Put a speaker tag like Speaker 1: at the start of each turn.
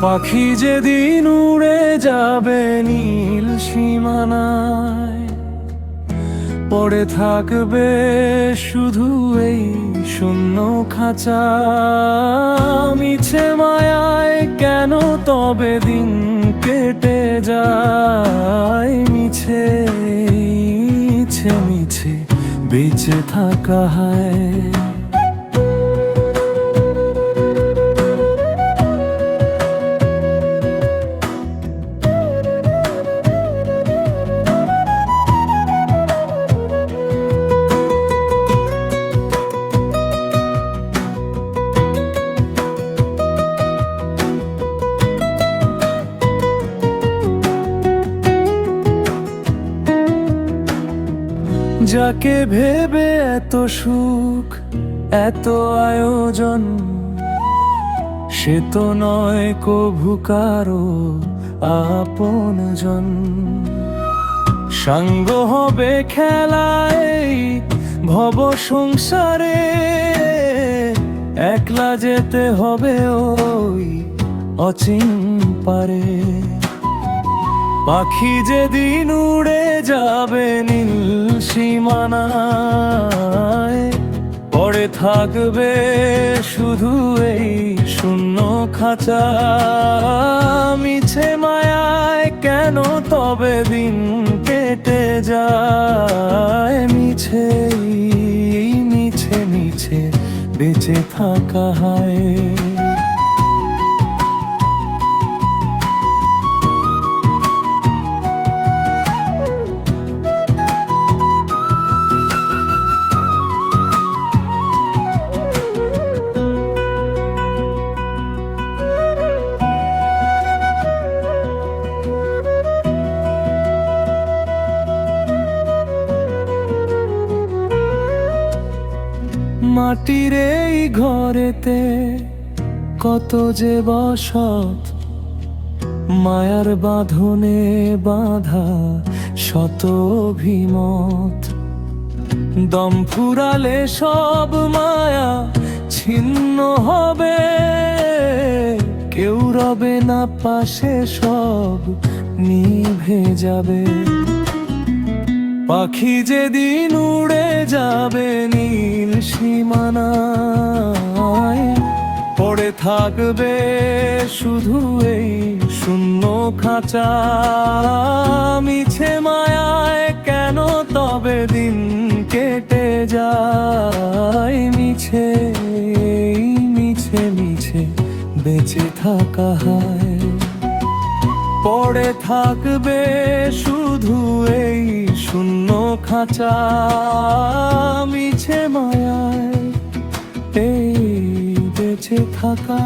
Speaker 1: পাখি যেদিন উড়ে যাবে নীল সীমানায়, পড়ে থাকবে শুধু এই শূন্য খাঁচা। মিছে মায়ায় কেন তবে দিন কেটে যায়, মিছে মিছে মিছে বেঁচে থাকা হয়। যাকে ভেবে এত সুখ এত আয়োজন, সে তো নয় কভু কারো আপনজন। সাঙ্গ হবে খেলায় ভব সংসারে, একলা যেতে হবে ওই অচিন পারে। পাখি যেদিন উড়ে যাবে নীল সীমানায়, পড়ে থাকবে শুধু এই শূন্য খাঁচা। মিছে মায়ায় কেন তবে দিন কেটে যায়, মিছে মিছে মিছে বেঁচে থাকা হয়। মাটির এই ঘরেতে কত যে বসত, মায়ার বাঁধনে বাঁধা শত অভিমত। দম ফুরালে সব মায়া ছিন্ন হবে, কেউ রবে না পাশে, সব নিভে যাবে। পাখি যেদিন উড়ে যাবে নীল সীমানায়, পড়ে থাকবে শুধু এই শূন্য খাঁচা। মিছে মায়ায় কেন তবে দিন কেটে যায়, মিছে মিছে মিছে বেঁচে থাকা হয়। পড়ে থাকবে শুধু এই শূন্য খাঁচা। মিছে মায়ায় এই বেঁচে থাকা।